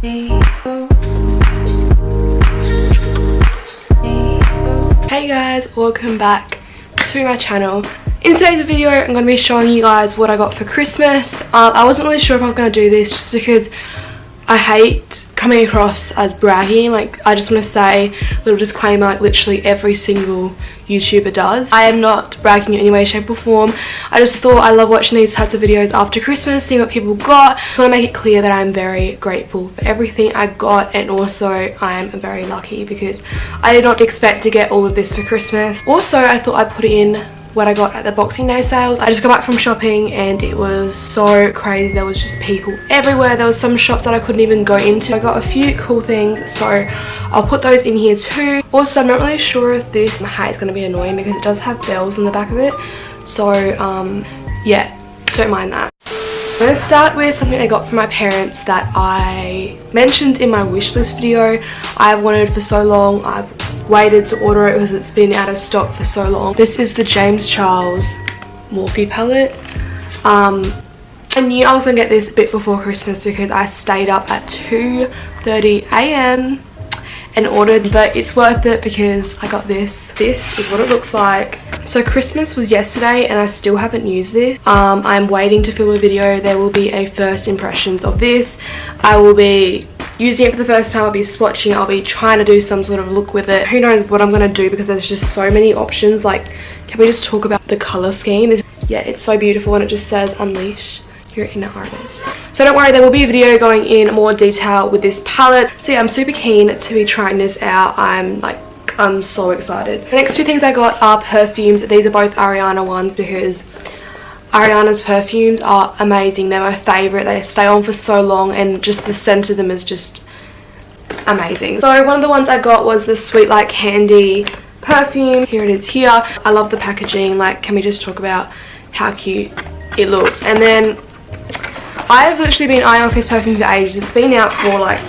Hey guys, welcome back to my channel. In today's video I'm going to be showing you guys what I got for Christmas. I wasn't really sure if I was going to do this just because I hate coming across as bragging. Like, I just want to say a little disclaimer, like literally every single YouTuber does. I am not bragging in any way, shape or form. I just thought I love watching these types of videos after Christmas, seeing what people got. I just want to make it clear that I'm very grateful for everything I got, and also I am very lucky because I did not expect to get all of this for Christmas. Also, I thought I'd put in what I got at the Boxing Day sales. I just got back from shopping and it was so crazy. There was just people everywhere. There was some shops that I couldn't even go into. I got a few cool things, so I'll put those in here too. Also, I'm not really sure if this hat is going to be annoying because it does have bells on the back of it, so yeah, don't mind that. I'm going to start with something I got from my parents that I mentioned in my wish list video. I've wanted for so long. I've waited to order it because it's been out of stock for so long. This is the James Charles Morphe palette. I knew I was going to get this a bit before Christmas because I stayed up at 2:30 AM and ordered, but it's worth it because I got this. This is what it looks like. So Christmas was yesterday and I still haven't used this. I'm waiting to film a video. There will be a first impressions of this. I will be using it for the first time. I'll be swatching it. I'll be trying to do some sort of look with it. Who knows what I'm going to do because there's just so many options. Like, can we just talk about the color scheme? Yeah, it's so beautiful and it just says unleash your inner artist. So don't worry, there will be a video going in more detail with this palette. So yeah, I'm super keen to be trying this out. I'm so excited. The next two things I got are perfumes. These are both Ariana ones because Ariana's perfumes are amazing. They're my favourite. They stay on for so long and just the scent of them is just amazing. So one of the ones I got was the Sweet Like Candy perfume. Here it is here. I love the packaging. Like, can we just talk about how cute it looks? And then I've literally been eyeing off this perfume for ages. It's been out for like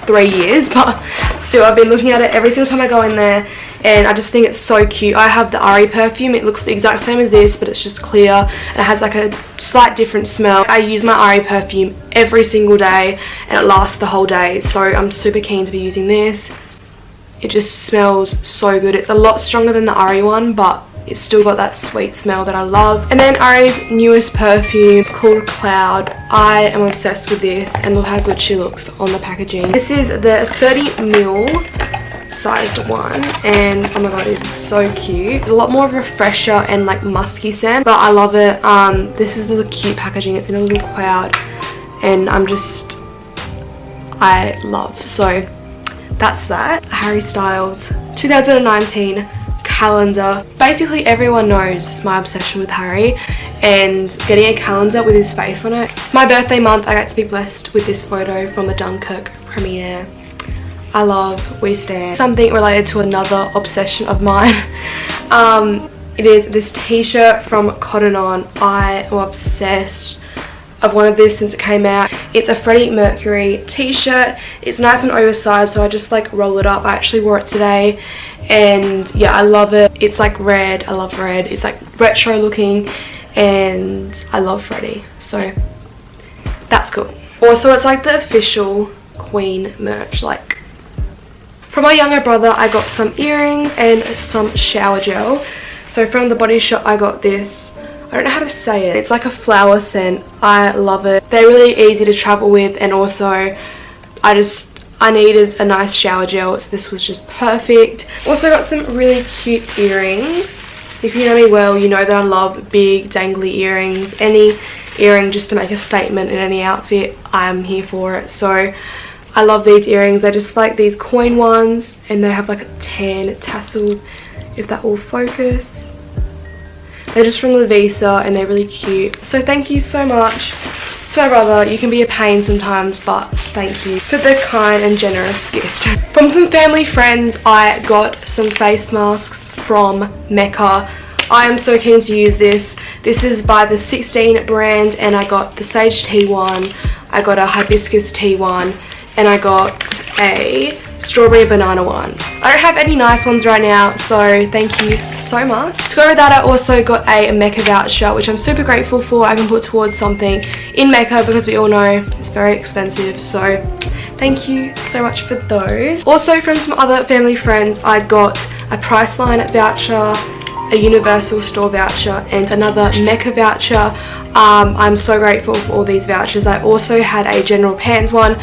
3 years, but still I've been looking at it every single time I go in there and I just think it's so cute. I have the Ari perfume. It looks the exact same as this, but it's just clear and it has like a slight different smell. I use my Ari perfume every single day and it lasts the whole day, so I'm super keen to be using this. It just smells so good. It's a lot stronger than the Ari one, but it's still got that sweet smell that I love. And then Ari's newest perfume called Cloud. I am obsessed with this and look how good she looks on the packaging. This is the 30ml sized one and oh my god, it's so cute. It's a lot more of a fresher and like musky scent, but I love it. This is the cute packaging. It's in a little cloud and I love. So that's that. Harry Styles 2019 calendar. Basically everyone knows my obsession with Harry, and getting a calendar with his face on it. My birthday month, I got to be blessed with this photo from the Dunkirk premiere. I love We Stand. Something related to another obsession of mine. It is this t-shirt from Cotton On. I am obsessed. I've wanted this since it came out. It's a Freddie Mercury t-shirt. It's nice and oversized, so I just like roll it up. I actually wore it today and yeah, I love it. It's like red. I love red. It's like retro looking and I love Freddie, so that's cool. Also, it's like the official Queen merch. Like, from my younger brother I got some earrings and some shower gel. So from the Body Shop I got this. I don't know how to say it. It's like a flower scent. I love it. They're really easy to travel with, and also I needed a nice shower gel, so this was just perfect. Also got some really cute earrings. If you know me well, you know that I love big dangly earrings. Any earring just to make a statement in any outfit, I'm here for it. So I love these earrings. They're just like these coin ones and they have like 10 tassels, if that will focus. They're just from Lavisa and they're really cute. So thank you so much to my brother. You can be a pain sometimes, but thank you for the kind and generous gift. From some family friends, I got some face masks from Mecca. I am so keen to use this. This is by the 16 brand and I got the sage tea one, I got a hibiscus tea one, and I got a strawberry banana one. I don't have any nice ones right now, so thank you so much. To go with that, I also got a Mecca voucher, which I'm super grateful for. I can put towards something in Mecca because we all know it's very expensive, so thank you so much for those. Also from some other family friends, I got a Priceline voucher, a Universal store voucher, and another Mecca voucher. I'm so grateful for all these vouchers. I also had a General Pants one,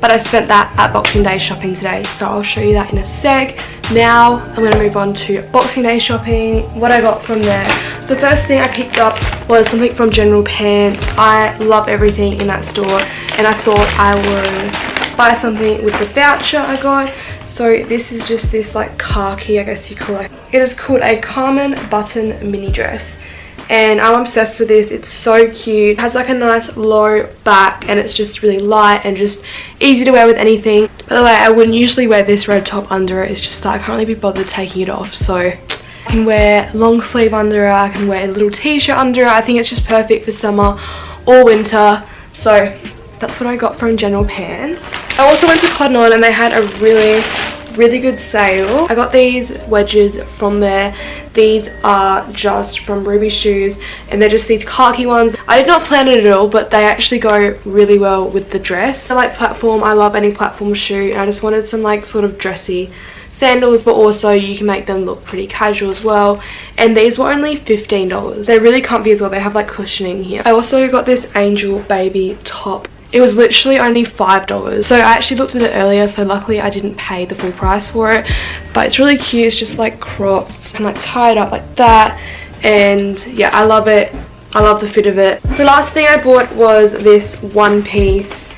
but I spent that at Boxing Day shopping today, so I'll show you that in a sec. Now I'm going to move on to Boxing Day shopping, what I got from there. The first thing I picked up was something from General Pants. I love everything in that store, and I thought I would buy something with the voucher I got. So this is just this like khaki, I guess you call it. It is called a Carmen button mini dress, and I'm obsessed with this. It's so cute. It has like a nice low back, and it's just really light and just easy to wear with anything. By the way, I wouldn't usually wear this red top under it. It's just that I can't really be bothered taking it off. So I can wear long sleeve under it, I can wear a little t-shirt under it. I think it's just perfect for summer or winter. So that's what I got from General Pants. I also went to Cotton On, and they had a really good sale. I got these wedges from there. These are just from Ruby Shoes, and they're just these khaki ones. I did not plan it at all, but they actually go really well with the dress. I like platform. I love any platform shoe, and I just wanted some like sort of dressy sandals, but also you can make them look pretty casual as well. And these were only $15. They're really comfy as well. They have like cushioning here. I also got this Angel Baby top. It was literally only $5. So I actually looked at it earlier, so luckily I didn't pay the full price for it. But it's really cute. It's just like cropped and like tied up like that. And yeah, I love it. I love the fit of it. The last thing I bought was this one piece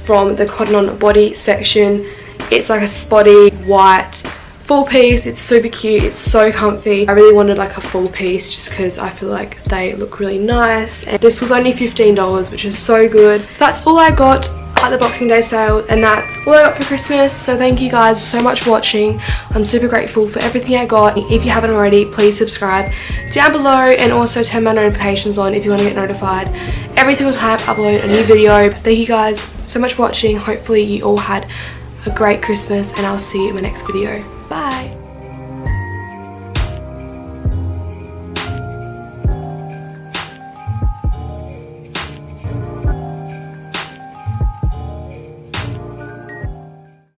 from the Cotton On body section. It's like a spotty white full piece. It's super cute. It's so comfy. I really wanted like a full piece just because I feel like they look really nice. And this was only $15, which is so good. So that's all I got at the Boxing Day sale, and that's all I got for Christmas. So thank you guys so much for watching. I'm super grateful for everything I got. If you haven't already, please subscribe down below, and also turn my notifications on if you want to get notified every single time I upload a new video. Thank you guys so much for watching. Hopefully you all had a great Christmas, and I'll see you in my next video. Bye.